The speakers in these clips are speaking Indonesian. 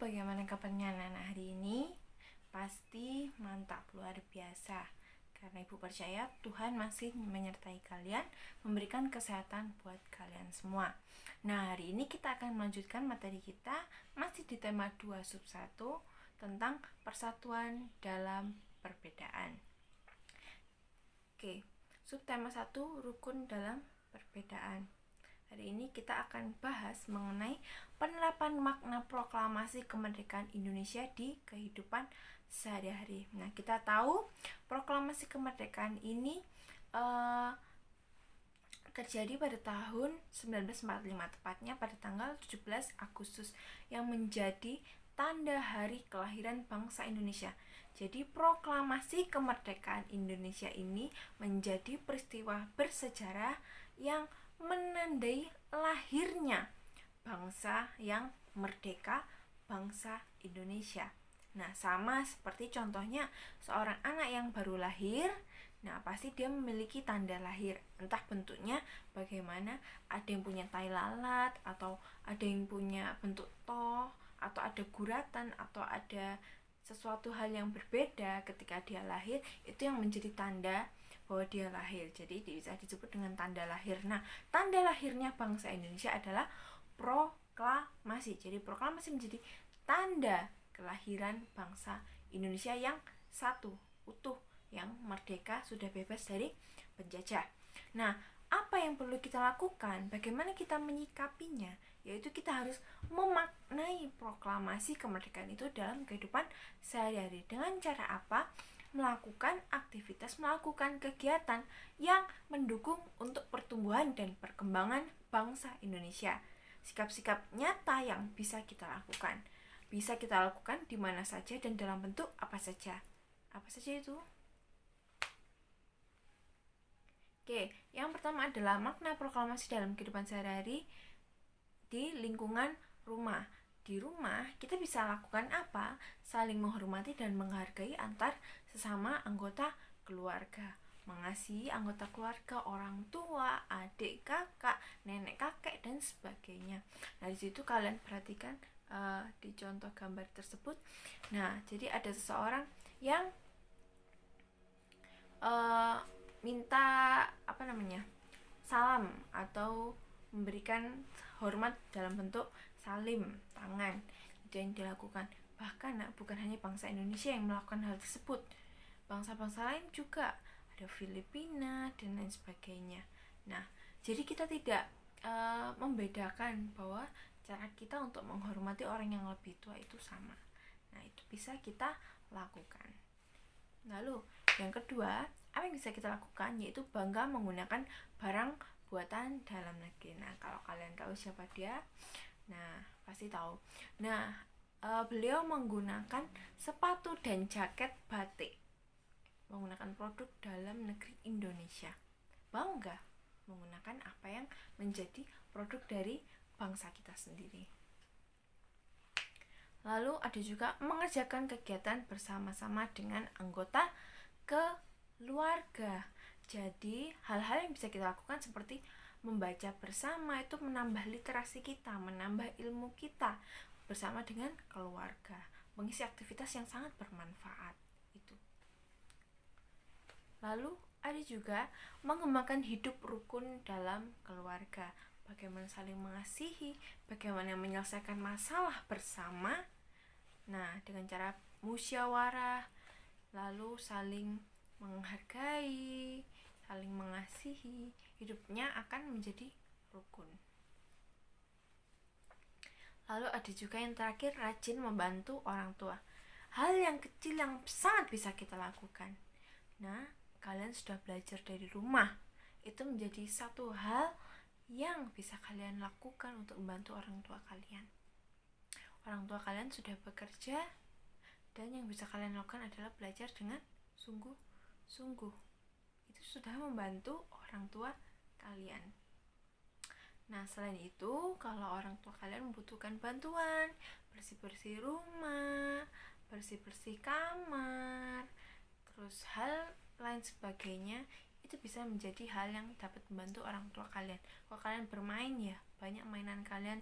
bagaimana kabarnya anak-anak hari ini? Pasti mantap, luar biasa. Karena Ibu percaya Tuhan masih menyertai kalian, memberikan kesehatan buat kalian semua. Nah, hari ini kita akan melanjutkan materi kita masih di tema 2 sub 1 tentang persatuan dalam perbedaan. Oke, subtema 1 rukun dalam perbedaan. Hari ini kita akan bahas mengenai penerapan makna proklamasi kemerdekaan Indonesia di kehidupan sehari-hari. Nah, kita tahu proklamasi kemerdekaan ini terjadi pada tahun 1945, tepatnya pada tanggal 17 Agustus, yang menjadi tanda hari kelahiran bangsa Indonesia. Jadi proklamasi kemerdekaan Indonesia ini menjadi peristiwa bersejarah yang menandai lahirnya bangsa yang merdeka, bangsa Indonesia. Nah, sama seperti contohnya seorang anak yang baru lahir, nah pasti dia memiliki tanda lahir. Entah bentuknya bagaimana, ada yang punya tai lalat, atau ada yang punya bentuk toh, atau ada guratan, atau ada sesuatu hal yang berbeda ketika dia lahir, itu yang menjadi tanda bahwa dia lahir. Jadi bisa disebut dengan tanda lahir. Nah, tanda lahirnya bangsa Indonesia adalah proklamasi. Jadi proklamasi menjadi tanda kelahiran bangsa Indonesia yang satu, utuh, yang merdeka, sudah bebas dari penjajah. Nah, apa yang perlu kita lakukan? Bagaimana kita menyikapinya? Yaitu kita harus memaknai proklamasi kemerdekaan itu dalam kehidupan sehari-hari. Dengan cara apa? Melakukan aktivitas, melakukan kegiatan yang mendukung untuk pertumbuhan dan perkembangan bangsa Indonesia. Sikap-sikap nyata yang bisa kita lakukan. Bisa kita lakukan di mana saja dan dalam bentuk apa saja. Apa saja itu? Oke, yang pertama adalah makna proklamasi dalam kehidupan sehari-hari di lingkungan rumah. Di rumah kita bisa lakukan apa? Saling menghormati dan menghargai antar sesama anggota keluarga, mengasihi anggota keluarga, orang tua, adik, kakak, nenek, kakek, dan sebagainya. Nah, di situ kalian perhatikan di contoh gambar tersebut. Nah, jadi ada seseorang yang minta salam atau memberikan hormat dalam bentuk salim tangan. Itu yang dilakukan. Bahkan bukan hanya bangsa Indonesia yang melakukan hal tersebut, bangsa-bangsa lain juga, ada Filipina dan lain sebagainya. Nah, jadi kita tidak membedakan bahwa cara kita untuk menghormati orang yang lebih tua itu sama. Nah, itu bisa kita lakukan. Lalu yang kedua, apa yang bisa kita lakukan? Yaitu bangga menggunakan barang buatan dalam negeri. Nah, kalau kalian tahu siapa dia, nah pasti tahu. Nah, beliau menggunakan sepatu dan jaket batik, menggunakan produk dalam negeri Indonesia. Bangga menggunakan apa yang menjadi produk dari bangsa kita sendiri. Lalu ada juga mengerjakan kegiatan bersama-sama dengan anggota keluarga. Jadi hal-hal yang bisa kita lakukan seperti membaca bersama, itu menambah literasi kita, menambah ilmu kita bersama dengan keluarga, mengisi aktivitas yang sangat bermanfaat itu. Lalu ada juga mengembangkan hidup rukun dalam keluarga, bagaimana saling mengasihi, bagaimana menyelesaikan masalah bersama. Nah, dengan cara musyawarah, lalu saling menghargai, saling mengasihi, hidupnya akan menjadi rukun. Lalu ada juga yang terakhir, rajin membantu orang tua. Hal yang kecil yang sangat bisa kita lakukan. Nah, kalian sudah belajar dari rumah. Itu menjadi satu hal yang bisa kalian lakukan untuk membantu orang tua kalian. Orang tua kalian sudah bekerja, dan yang bisa kalian lakukan adalah belajar dengan sungguh-sungguh. Itu sudah membantu orang tua kalian. Nah, selain itu, kalau orang tua kalian membutuhkan bantuan, bersih-bersih rumah, bersih-bersih kamar, terus hal lain sebagainya, itu bisa menjadi hal yang dapat membantu orang tua kalian. Kalau kalian bermain, ya banyak mainan kalian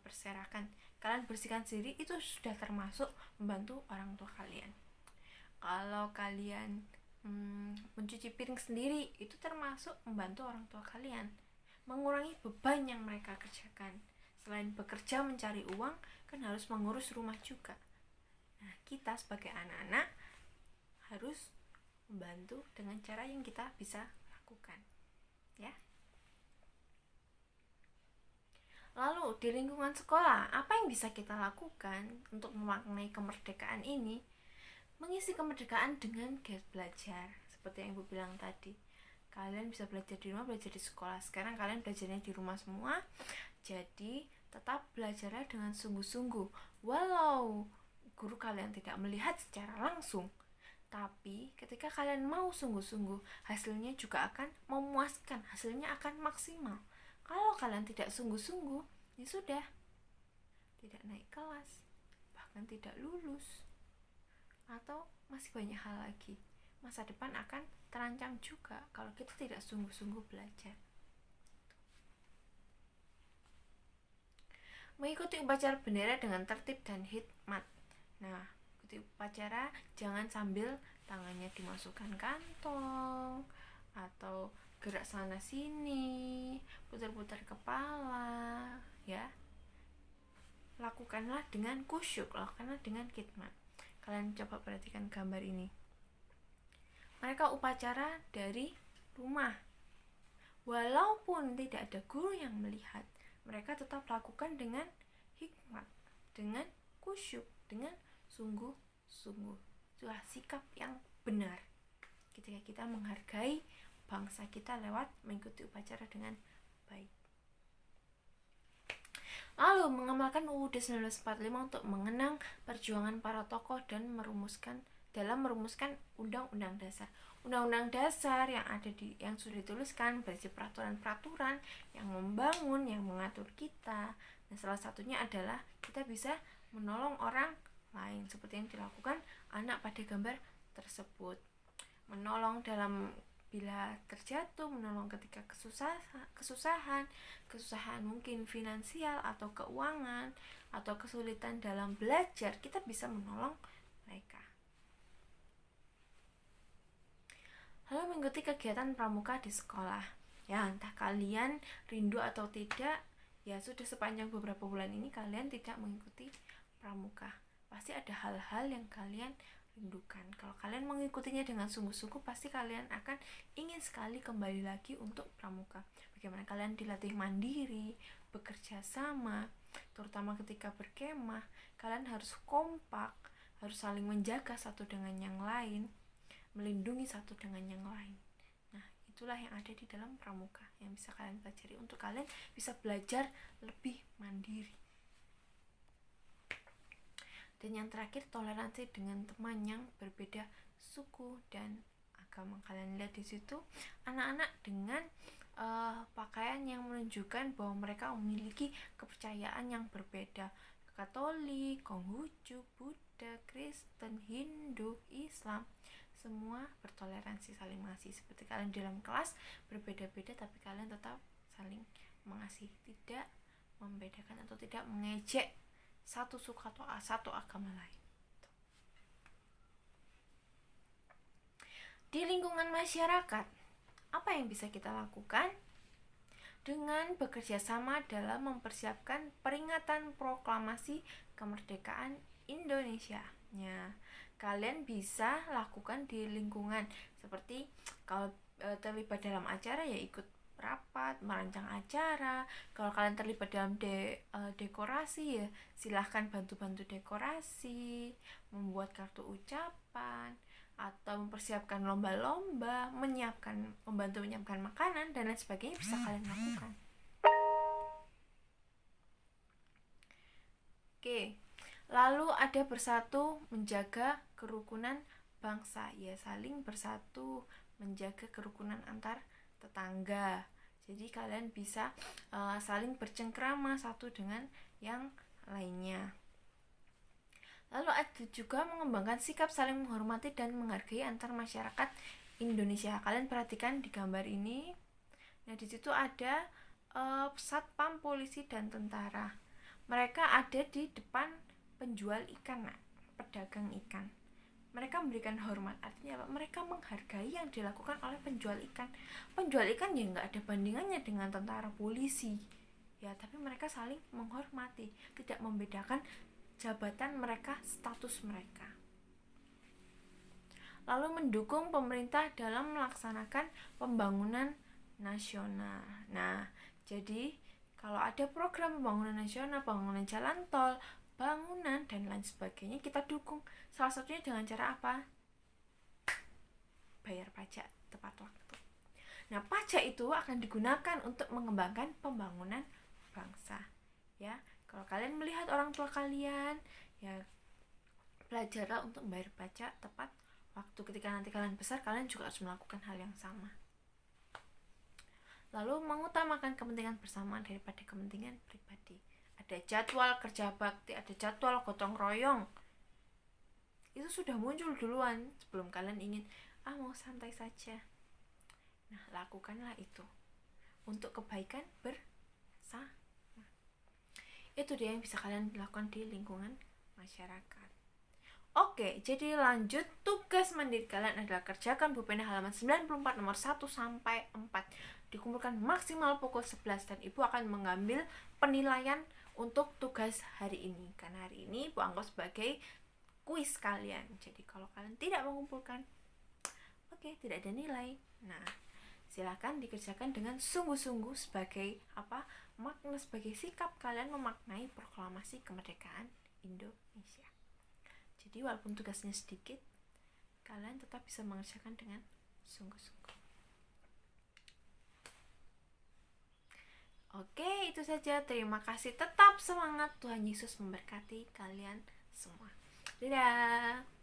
berserakan, kalian bersihkan sendiri, itu sudah termasuk membantu orang tua kalian. Kalau kalian mencuci piring sendiri, itu termasuk membantu orang tua kalian, mengurangi beban yang mereka kerjakan. Selain bekerja mencari uang, kan harus mengurus rumah juga. Nah, kita sebagai anak-anak harus membantu dengan cara yang kita bisa lakukan, ya. Lalu di lingkungan sekolah, apa yang bisa kita lakukan untuk memaknai kemerdekaan ini? Mengisi kemerdekaan dengan giat belajar, seperti yang Ibu bilang tadi. Kalian bisa belajar di rumah, belajar di sekolah. Sekarang kalian belajarnya di rumah semua, jadi tetap belajarnya dengan sungguh-sungguh. Walau guru kalian tidak melihat secara langsung, tapi ketika kalian mau sungguh-sungguh, hasilnya juga akan memuaskan, hasilnya akan maksimal. Kalau kalian tidak sungguh-sungguh, ya sudah, tidak naik kelas, bahkan tidak lulus, atau masih banyak hal lagi. Masa depan akan terancam juga kalau kita tidak sungguh-sungguh belajar. Mengikuti upacara bendera dengan tertib dan hikmat. Nah, ikuti upacara jangan sambil tangannya dimasukkan kantong atau gerak sana sini, putar-putar kepala, ya. Lakukanlah dengan khusyuk, lakukanlah dengan hikmat. Kalian coba perhatikan gambar ini. Mereka upacara dari rumah. Walaupun tidak ada guru yang melihat, mereka tetap lakukan dengan hikmat, dengan khusyuk, dengan sungguh-sungguh. Itulah sikap yang benar ketika kita menghargai bangsa kita lewat mengikuti upacara dengan baik. Lalu mengamalkan UUD 1945 untuk mengenang perjuangan para tokoh dan merumuskan undang-undang dasar. Undang-undang dasar yang sudah dituliskan berisi peraturan-peraturan yang membangun, yang mengatur kita. Nah, salah satunya adalah kita bisa menolong orang lain seperti yang dilakukan anak pada gambar tersebut. Menolong bila terjatuh, menolong ketika kesusahan mungkin finansial atau keuangan atau kesulitan dalam belajar, kita bisa menolong mereka. Lalu mengikuti kegiatan pramuka di sekolah. Ya, entah kalian rindu atau tidak, ya sudah sepanjang beberapa bulan ini kalian tidak mengikuti pramuka. Pasti ada hal-hal yang kalian rindukan. Kalau kalian mengikutinya dengan sungguh-sungguh, pasti kalian akan ingin sekali kembali lagi untuk pramuka. Bagaimana kalian dilatih mandiri, bekerja sama, terutama ketika berkemah, kalian harus kompak, harus saling menjaga satu dengan yang lain, melindungi satu dengan yang lain. Nah, itulah yang ada di dalam pramuka yang bisa kalian pelajari untuk kalian bisa belajar lebih mandiri. Dan yang terakhir, toleransi dengan teman yang berbeda suku dan agama. Kalian lihat di situ anak-anak dengan pakaian yang menunjukkan bahwa mereka memiliki kepercayaan yang berbeda. Katolik, Konghucu, Buddha, Kristen, Hindu, Islam, semua bertoleransi, saling mengasihi. Seperti kalian di dalam kelas berbeda-beda, tapi kalian tetap saling mengasihi, tidak membedakan atau tidak mengejek satu suku atau satu agama lain. Di lingkungan masyarakat, apa yang bisa kita lakukan? Dengan bekerja sama dalam mempersiapkan peringatan proklamasi kemerdekaan Indonesia. Ya, kalian bisa lakukan di lingkungan, seperti kalau terlibat dalam acara ya ikut rapat, merancang acara. Kalau kalian terlibat dalam dekorasi ya silahkan bantu-bantu dekorasi, membuat kartu ucapan, atau mempersiapkan lomba-lomba, membantu menyiapkan makanan dan lain sebagainya bisa kalian lakukan. Oke, lalu ada bersatu menjaga kerukunan bangsa, ya saling bersatu menjaga kerukunan antar tetangga. Jadi kalian bisa saling bercengkrama satu dengan yang lainnya. Lalu ada juga mengembangkan sikap saling menghormati dan menghargai antar masyarakat Indonesia. Kalian perhatikan di gambar ini. Nah, di situ ada satpam, polisi dan tentara. Mereka ada di depan penjual ikan, pedagang ikan. Mereka memberikan hormat, artinya apa? Mereka menghargai yang dilakukan oleh penjual ikan. Penjual ikan ya nggak ada bandingannya dengan tentara polisi, ya, tapi mereka saling menghormati, tidak membedakan jabatan mereka, status mereka. Lalu mendukung pemerintah dalam melaksanakan pembangunan nasional. Nah, jadi kalau ada program pembangunan nasional, pembangunan jalan tol, bangunan dan lain sebagainya, kita dukung. Salah satunya dengan cara apa? Bayar pajak tepat waktu. Nah, pajak itu akan digunakan untuk mengembangkan pembangunan bangsa. Ya, kalau kalian melihat orang tua kalian, ya belajarlah untuk membayar pajak tepat waktu. Ketika nanti kalian besar, kalian juga harus melakukan hal yang sama. Lalu mengutamakan kepentingan bersama daripada kepentingan pribadi. Ada jadwal kerja bakti, ada jadwal gotong royong. Itu sudah muncul duluan sebelum kalian ingin mau santai saja. Nah, lakukanlah itu untuk kebaikan bersama. Itu dia yang bisa kalian lakukan di lingkungan masyarakat. Oke, jadi lanjut, tugas mandiri kalian adalah kerjakan buku halaman 94 nomor 1 sampai 4. Dikumpulkan maksimal pukul 11 dan Ibu akan mengambil penilaian untuk tugas hari ini. Karena hari ini Ibu anggap sebagai kuis kalian. Jadi kalau kalian tidak mengumpulkan, oke, tidak ada nilai. Nah, silakan dikerjakan dengan sungguh-sungguh sebagai makna, sebagai sikap kalian memaknai proklamasi kemerdekaan Indonesia. Jadi walaupun tugasnya sedikit, kalian tetap bisa mengerjakan dengan sungguh-sungguh. Oke, itu saja. Terima kasih. Tetap semangat. Tuhan Yesus memberkati kalian semua. Dadah.